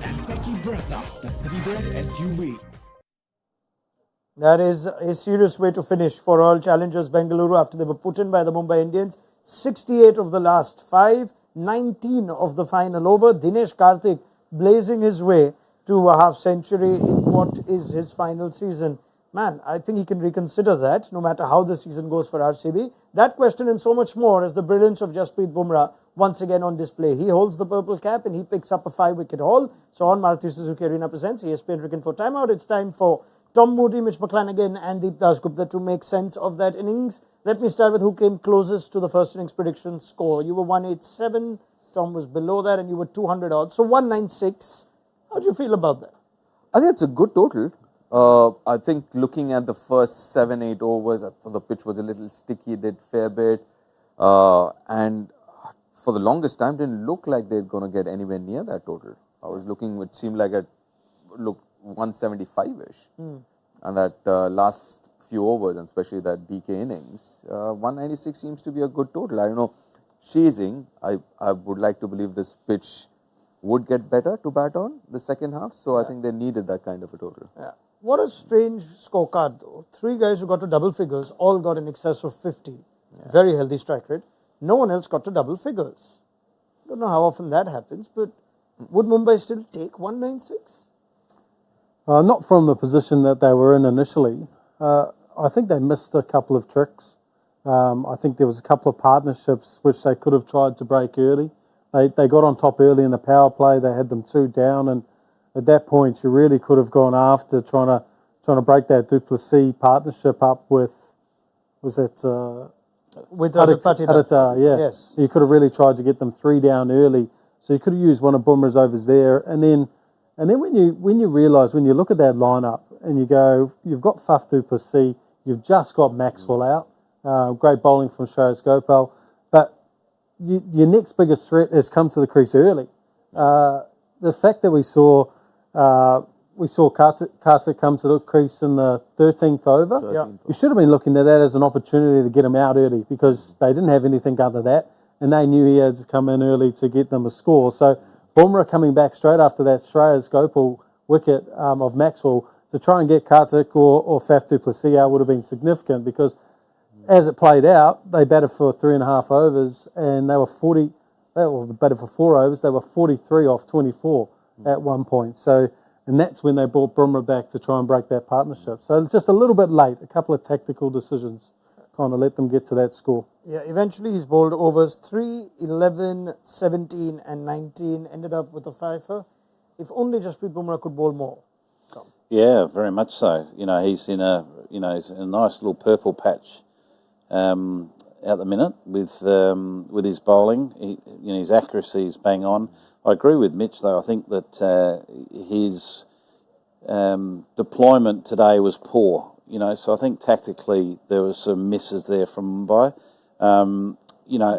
and techie Brezza, the Citybird SUV. That is a serious way to finish for Royal Challengers Bengaluru after they were put in by the Mumbai Indians. 68 of the last 5, 19 of the final over. Dinesh Karthik blazing his way to a half-century in what is his final season. Man, I think he can reconsider that no matter how the season goes for RCB. That question and so much more as the brilliance of Jasprit Bumrah once again on display. He holds the purple cap and he picks up a 5-wicket haul. So on Maruti Suzuki Arena presents ESPN Cricket for Timeout. It's time for Tom Moody, Mitch McClenaghan and Deep Dasgupta to make sense of that innings. Let me start with who came closest to the first innings prediction score. You were 187, Tom was below that, and you were 200 odd. So 196. How do you feel about that? I think it's a good total. I think looking at the first 7-8 overs, I thought the pitch was a little sticky, did fair bit. And for the longest time, didn't look like they're going to get anywhere near that total. I was looking, it seemed like it looked 175-ish. And that last few overs, and especially that DK innings, 196 seems to be a good total. I don't know, chasing, I would like to believe this pitch would get better to bat on the second half. So I think they needed that kind of a total. Yeah. What a strange scorecard though. 3 guys who got to double figures all got in excess of 50. Yeah. Very healthy strike rate. No one else got to double figures. Don't know how often that happens, but would Mumbai still take 196? Not from the position that they were in initially. I think they missed a couple of tricks. I think there was a couple of partnerships which they could have tried to break early. They got on top early in the power play. They had them 2 down, and at that point you really could have gone after trying to break that Duplessis partnership up with, was that with Aditya? Yeah. Yes. You could have really tried to get them 3 down early. So you could have used one of Bumrah's overs there, and then when you realise, when you look at that lineup and you go, you've got Faf du Plessis, you've just got Maxwell out, great bowling from Shreyas Gopal, but your next biggest threat has come to the crease early. The fact that we saw Karthik come to the crease in the 13th over, you should have been looking at that as an opportunity to get him out early because they didn't have anything other than that, and they knew he had to come in early to get them a score. So Bumrah coming back straight after that Shreyas Gopal wicket of Maxwell to try and get Karthik or Faf du Plessis out would have been significant because as it played out, they batted for 3.5 overs and they were 40. They batted for 4 overs. They were 43 off 24 at one point. So, and that's when they brought Bumrah back to try and break that partnership. So it's just a little bit late. A couple of tactical decisions kind of let them get to that score. Yeah, eventually he's bowled overs 3, 11, 17 and 19, ended up with a 5-er. If only Jasprit Bumrah could bowl more. Yeah, very much so. He's in a nice little purple patch at the minute with his bowling. His accuracy is bang on. I agree with Mitch though. I think that his deployment today was poor. So I think tactically there was some misses there from Mumbai.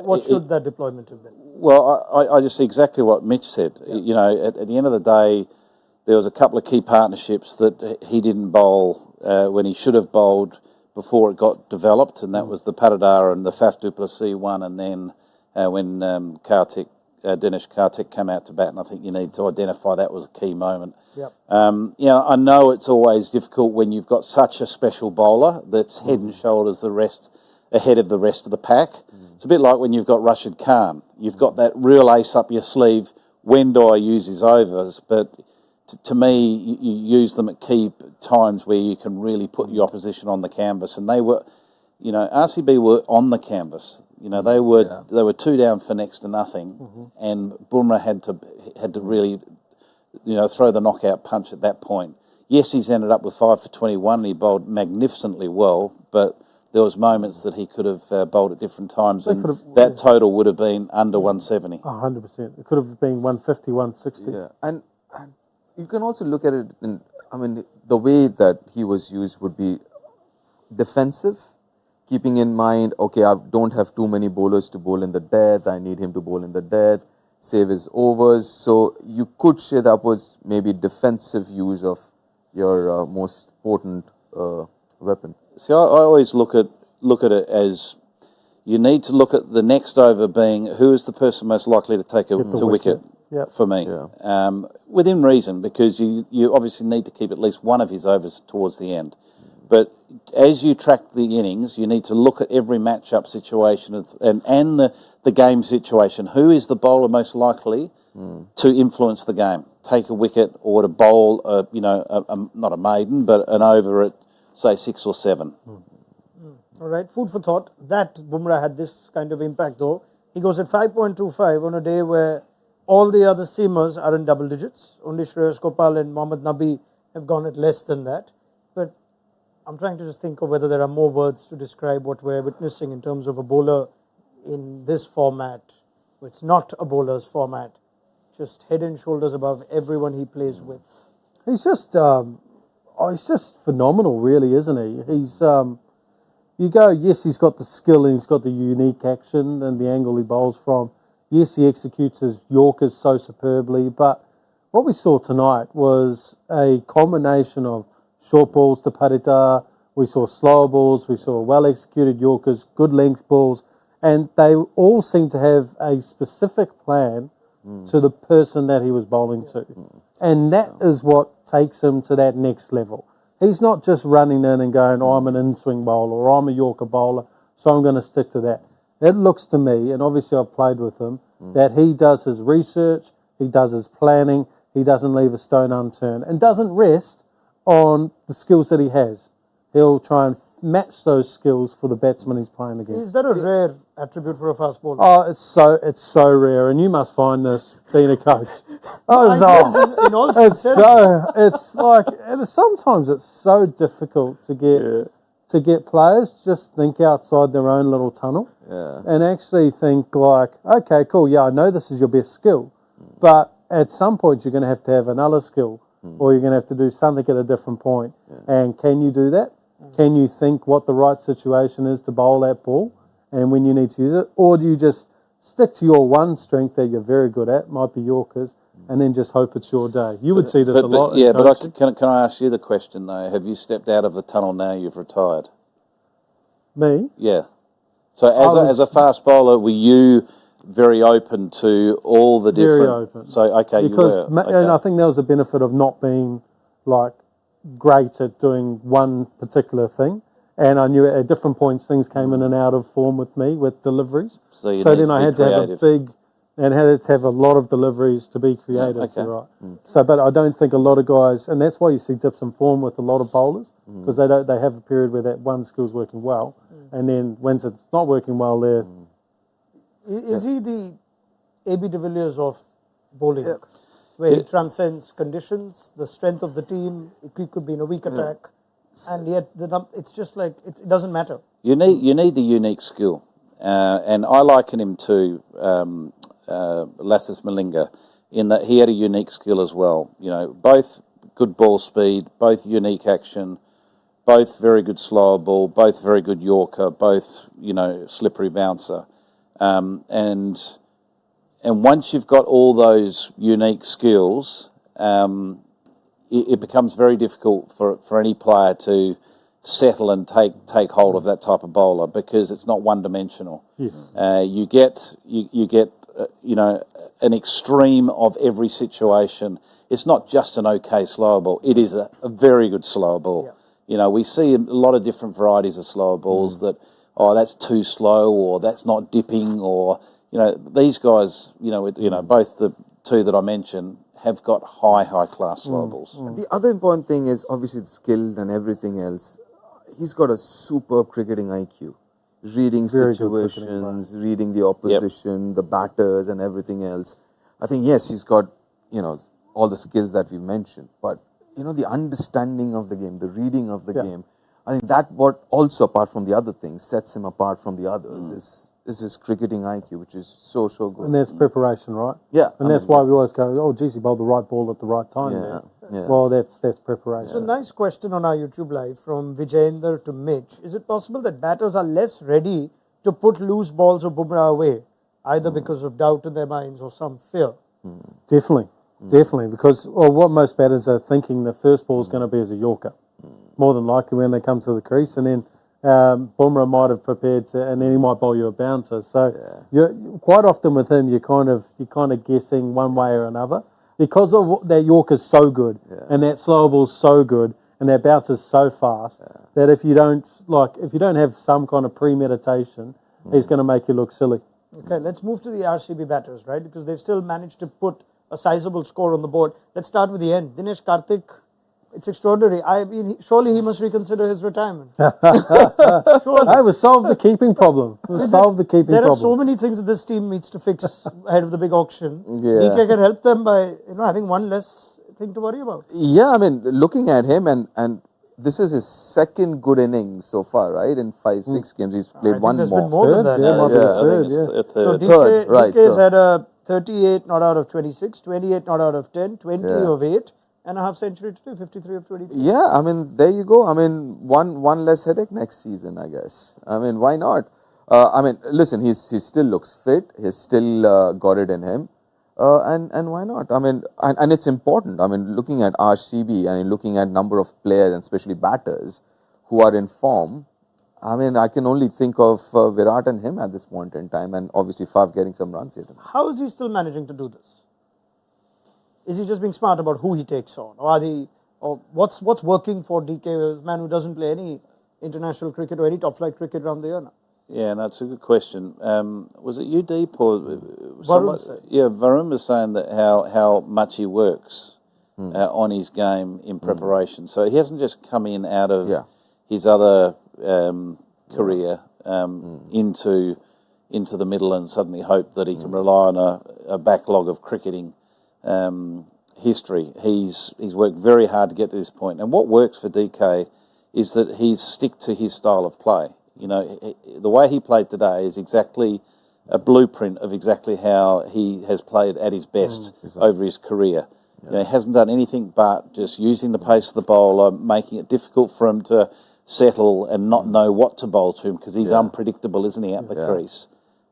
What should that deployment have been? Well, I just see exactly what Mitch said. Yeah. At the end of the day, there was a couple of key partnerships that he didn't bowl when he should have bowled before it got developed, and that was the Patidar and the Faf du Plessis one, and then when Dinesh Karthik came out to bat, and I think you need to identify that was a key moment. Yep. I know it's always difficult when you've got such a special bowler that's head and shoulders ahead of the rest of the pack. It's a bit like when you've got Rashid Khan. You've got that real ace up your sleeve. When do I use his overs? But to me, you use them at key times where you can really put your opposition on the canvas. And they were, RCB were on the canvas. They were 2 down for next to nothing, and Bumrah had to really, throw the knockout punch at that point. Yes, he's ended up with 5 for 21. And he bowled magnificently well, but there was moments that he could have bowled at different times, and that total would have been under 170. 100%. It could have been 150, 160. Yeah, and you can also look at it the way that he was used would be defensive, keeping in mind, okay, I don't have too many bowlers to bowl in the death. I need him to bowl in the death, save his overs. So you could say that was maybe defensive use of your most potent weapon. See, I always look at it as you need to look at the next over being who is the person most likely to take a to wicket. for me. Within reason, because you obviously need to keep at least one of his overs towards the end. But as you track the innings, you need to look at every matchup situation and the game situation. Who is the bowler most likely to influence the game? Take a wicket or to bowl, not a maiden, but an over at, say, 6 or 7. All right, food for thought. That Bumrah had this kind of impact, though. He goes at 5.25 on a day where all the other seamers are in double digits. Only Shreyas Gopal and Mohammad Nabi have gone at less than that. But I'm trying to just think of whether there are more words to describe what we're witnessing in terms of a bowler in this format. It's not a bowler's format. Just head and shoulders above everyone he plays with. He's just phenomenal, really, isn't he? He's you go, yes, he's got the skill and he's got the unique action and the angle he bowls from. Yes, he executes his Yorkers so superbly, but what we saw tonight was a combination of short balls to Parita, we saw slower balls, we saw well-executed Yorkers, good length balls, and they all seemed to have a specific plan to the person that he was bowling to. And that is what takes him to that next level. He's not just running in and going, oh, I'm an in-swing bowler or I'm a Yorker bowler, so I'm going to stick to that. It looks to me, and obviously I've played with him, that he does his research, he does his planning, he doesn't leave a stone unturned, and doesn't rest on the skills that he has. He'll try and match those skills for the batsman he's playing against. Is that a rare attribute for a fast bowler? Oh, it's so rare, and you must find this being a coach. In all sometimes it's so difficult to get players to just think outside their own little tunnel and actually think like, okay, cool, yeah, I know this is your best skill, but at some point you're going to have another skill, or you're going to have to do something at a different point. And can you do that? Can you think what the right situation is to bowl that ball and when you need to use it? Or do you just stick to your one strength that you're very good at, might be Yorkers, and then just hope it's your day? You would see this a lot. Yeah, but can I ask you the question, though? Have you stepped out of the tunnel now you've retired? Me? Yeah. So as a fast bowler, were you very open to all the different... Very open. So, okay, because you were. Okay. And I think that was the benefit of not being, like, great at doing one particular thing. And I knew at different points things came in and out of form with me, with deliveries. So then I had to have had to have a lot of deliveries to be creative, right? So, but I don't think a lot of guys, and that's why you see dips in form with a lot of bowlers, because they have a period where that one skill's working well, and then when it's not working well, they're... Is he the A.B. de Villiers of bowling, where he transcends conditions, the strength of the team? He could be in a weak attack, and yet it's just like it doesn't matter. You need the unique skill, and I liken him to Lassis Malinga in that he had a unique skill as well. You know, both good ball speed, both unique action, both very good slower ball, both very good Yorker, both slippery bouncer. And once you've got all those unique skills, it becomes very difficult for any player to settle and take hold of that type of bowler, because it's not one dimensional. Yes. You get an extreme of every situation. It's not just an okay slower ball. It is a very good slower ball. Yeah. We see a lot of different varieties of slower balls that, that's too slow, or that's not dipping, or these guys, both the two that I mentioned have got high class slow balls. The other important thing is obviously the skill and everything else. He's got a superb cricketing IQ, reading situations, reading the opposition, the batters, and everything else. I think yes, he's got all the skills that we mentioned, but the understanding of the game, the reading of the game. I think that what also, apart from the other things, sets him apart from the others is his cricketing IQ, which is so good. And that's preparation, right? Yeah. And that's why we always go, geez, he bowled the right ball at the right time. Yeah. Well, that's preparation. So, nice question on our YouTube Live from Vijayender to Mitch. Is it possible that batters are less ready to put loose balls or Bumrah away, either because of doubt in their minds or some fear? Definitely, because what most batters are thinking, the first ball is going to be as a Yorker. More than likely when they come to the crease, and then Bumrah might have prepared to, and then he might bowl you a bouncer. So you're quite often with him, you're kind of guessing one way or another because of that Yorker's so good and that slow ball's so good and that bouncer's so fast that if you don't have some kind of premeditation, he's going to make you look silly. Okay, let's move to the RCB batters, right? Because they've still managed to put a sizable score on the board. Let's start with the end. Dinesh Karthik, it's extraordinary. I mean, surely he must reconsider his retirement. Surely. Hey, we've solved the keeping problem. There are so many things that this team needs to fix ahead of the big auction. DK can help them by having one less thing to worry about. Yeah, I mean, looking at him and this is his second good innings so far, right? In 5-6 games, he's played one more. Been more than that. Third. So DK's had a 38 not out of 26, 28 not out of 10, 20 of 8. And a half century today, 53 of 23. Yeah, I mean, there you go. I mean, one less headache next season, I guess. I mean, why not? I mean, listen, he still looks fit. He's still got it in him. And why not? I mean, and it's important. I mean, looking at RCB and looking at number of players and especially batters who are in form, I mean, I can only think of Virat and him at this point in time, and obviously Faf getting some runs here tonight. How is he still managing to do this? Is he just being smart about who he takes on? Or what's working for DK, a man who doesn't play any international cricket or any top-flight cricket around the year now? Yeah, that's a good question. Was it you, Deep, or Varun? Yeah, Varun was saying that how much he works on his game in preparation. So he hasn't just come in out of his other career into the middle and suddenly hope that he can rely on a backlog of cricketing history. He's worked very hard to get to this point. And what works for DK is that he's stick to his style of play. You know, the way he played today is exactly a blueprint of exactly how he has played at his best over his career. You know, he hasn't done anything but just using the pace of the bowler, making it difficult for him to settle and not know what to bowl to him because he's unpredictable, isn't he, at the crease?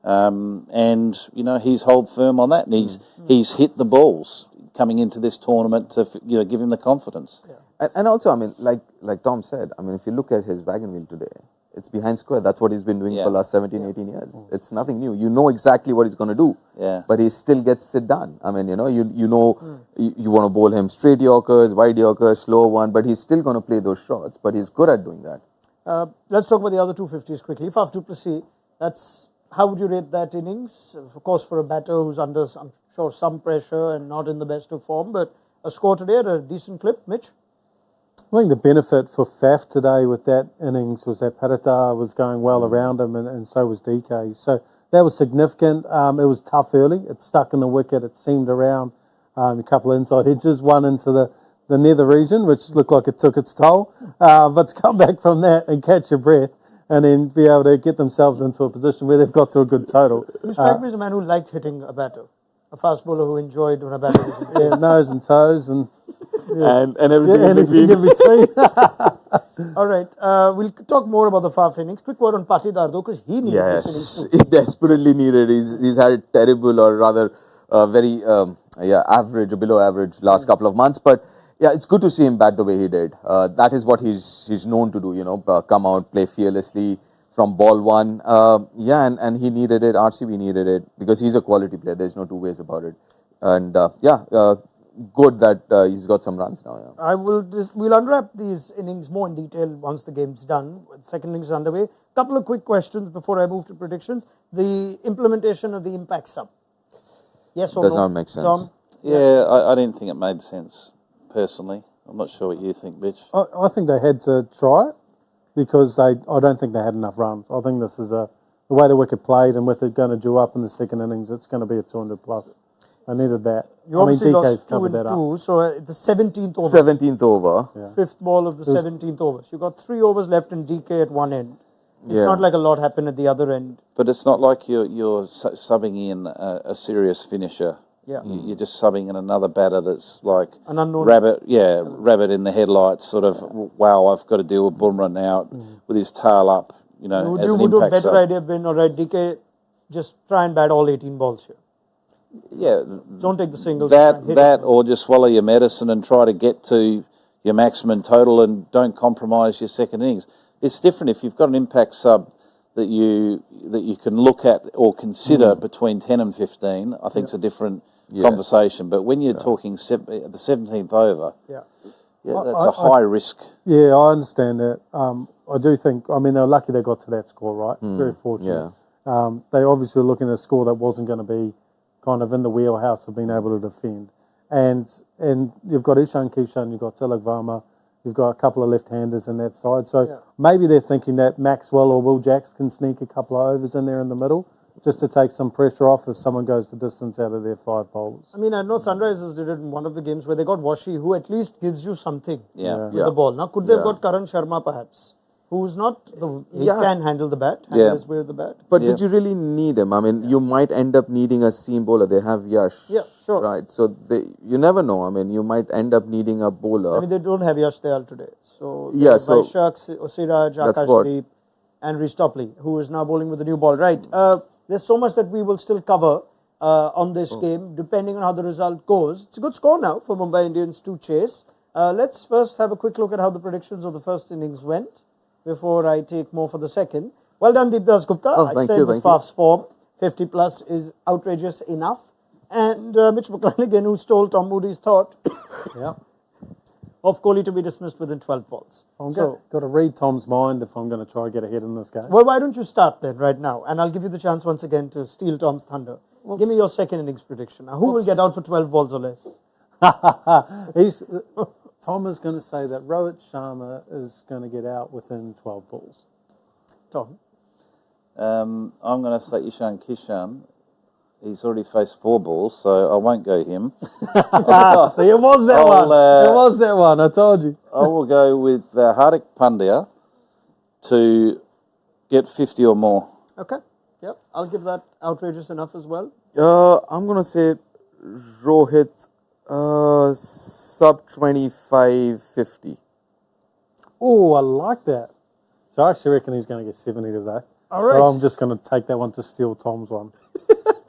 And, you know, he's hold firm on that and he's hit the balls coming into this tournament to, give him the confidence. Yeah. And also, I mean, like Tom said, I mean, if you look at his wagon wheel today, it's behind square. That's what he's been doing for the last 17, 18 years. It's nothing new. You know exactly what he's going to do. Yeah. But he still gets it done. I mean, you want to bowl him straight Yorkers, wide Yorkers, slow one, but he's still going to play those shots. But he's good at doing that. Let's talk about the other 250s quickly. Faf du Plessis, how would you rate that innings? Of course, for a batter who's under, I'm sure, some pressure and not in the best of form, but a score today at a decent clip. Mitch? I think the benefit for Faf today with that innings was that Parata was going well around him and so was DK. So that was significant. It was tough early. It stuck in the wicket. It seamed around a couple of inside edges, one into the nether region, which looked like it took its toll. But to come back from that and catch your breath and then be able to get themselves into a position where they've got to a good total. You strike me as a man who liked hitting a batter. A fast bowler who enjoyed when a batter was in. Yeah, nose and toes and everything in between. All right, we'll talk more about the Faf innings. Quick word on Patidar though, because he needed this innings too. He desperately needed. He's had a terrible or rather very average or below average last couple of months. But yeah, it's good to see him bat the way he did. That is what he's known to do. Come out, play fearlessly from ball one. And he needed it. RCB needed it because he's a quality player. There's no two ways about it. And good that he's got some runs now. Yeah. We'll unwrap these innings more in detail once the game's done. The second innings is underway. Couple of quick questions before I move to predictions. The implementation of the impact sub. Yes or no? Does not make sense. Tom? Yeah, I didn't think it made sense, personally. I'm not sure what you think, Mitch. I think they had to try it because I don't think they had enough runs. I think this is the way the wicket played and with it going to due up in the second innings, it's going to be a 200 plus. I needed that. You obviously lost 2 and 2, so the 17th over. 17th over. Yeah. Fifth ball of the 17th over. So you got 3 overs left in DK at one end. It's not like a lot happened at the other end. But it's not like you're subbing in a serious finisher. Yeah. You're just subbing in another batter that's like an unknown rabbit in the headlights, sort of, wow, I've got to deal with Bumrah now with his tail up, as an impact. Would a better idea have been, all right, DK, just try and bat all 18 balls here. Yeah. Don't take the singles. Or just swallow your medicine and try to get to your maximum total and don't compromise your second innings. it's different if you've got an impact sub that you can look at or consider between 10 and 15. I think it's a different conversation. But when you're talking the 17th over, that's a high risk. Yeah, I understand that. I do think, I mean, they were lucky they got to that score, right? Very fortunate. Yeah. They obviously were looking at a score that wasn't going to be kind of in the wheelhouse of being able to defend. And you've got Ishan Kishan, you've got Tilak Varma, you've got a couple of left-handers in that side. So maybe they're thinking that Maxwell or Will Jacks can sneak a couple of overs in there in the middle just to take some pressure off if someone goes the distance out of their 5 bowlers. I mean, I know Sunrisers did it in one of the games where they got Washi, who at least gives you something with the ball. Now, could they have got Karan Sharma perhaps? Who's not, he can handle the bat, handle his way with the bat. But did you really need him? I mean, you might end up needing a seam bowler. They have Yash. Yeah, sure. Right, so you never know. I mean, you might end up needing a bowler. I mean, they don't have Yash Dayal today. So, so Vaishak, Siraj, Akashdeep, and Reece Topley, who is now bowling with the new ball. Right, there's so much that we will still cover on this game, depending on how the result goes. It's a good score now for Mumbai Indians to chase. Let's first have a quick look at how the predictions of the first innings went before I take more for the second. Well done, Deep Dasgupta. I said with Faf's form, 50 plus is outrageous enough. And Mitch McClenaghan, who stole Tom Moody's thought of Kohli to be dismissed within 12 balls. Got to read Tom's mind if I'm going to try and get ahead in this game. Well, why don't you start then right now? And I'll give you the chance once again to steal Tom's thunder. Give me your second innings prediction. Now, who will get out for 12 balls or less? Tom is going to say that Rohit Sharma is going to get out within 12 balls. Tom? I'm going to say Ishan Kishan. He's already faced 4 balls, so I won't go him. See, it was that one. It was that one, I told you. I will go with Hardik Pandya to get 50 or more. Okay. Yep. I'll give that outrageous enough as well. I'm going to say Rohit sub 25-50. Oh, I like that. So I actually reckon he's going to get 70 today. All right. But I'm just going to take that one to steal Tom's one.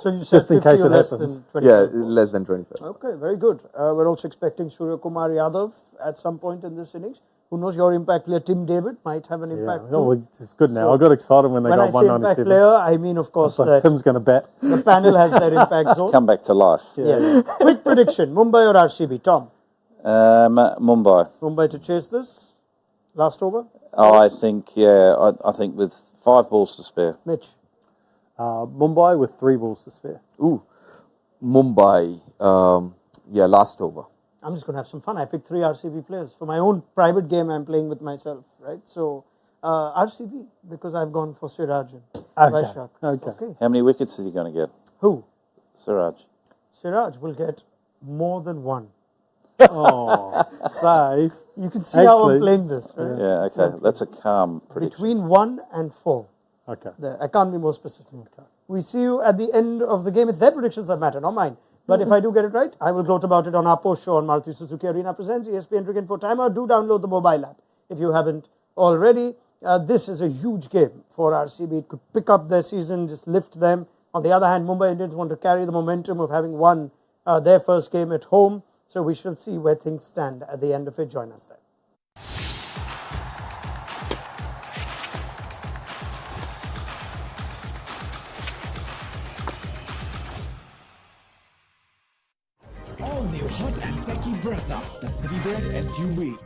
So you said just in case it less happens. Than 25 less than 25. Okay, very good. We're also expecting Surya Kumar Yadav at some point in this innings. Who knows, your impact player Tim David might have an impact too. Oh, it's good now. I got excited when they got 197. When I say impact player, I mean, of course, that Tim's going to bat. the panel has their impact zone. Come back to life. Yes. Quick prediction, Mumbai or RCB? Tom? Mumbai. Mumbai to chase this? Last over? I think, I think with 5 balls to spare. Mitch? Mumbai with 3 balls to spare. Ooh, Mumbai. Last over. I'm just going to have some fun. I picked 3 RCB players. For my own private game, I'm playing with myself, right? So, RCB, because I've gone for Siraj and Vaishak. Okay. How many wickets is he going to get? Who? Siraj. Siraj will get more than 1. Oh, safe. You can see how I'm playing this, right? Yeah, okay. So that's a calm prediction. between 1 and 4. Okay. There. I can't be more specific. Okay. We see you at the end of the game. It's their predictions that matter, not mine. But if I do get it right, I will gloat about it on our post show on Maruti Suzuki Arena Presents ESPN Cricket for Timeout. Do download the mobile app if you haven't already. This is a huge game for RCB. It could pick up their season, just lift them. On the other hand, Mumbai Indians want to carry the momentum of having won their first game at home. So we shall see where things stand at the end of it. Join us then. All new hot and techy Brezza, the Citybird SUV.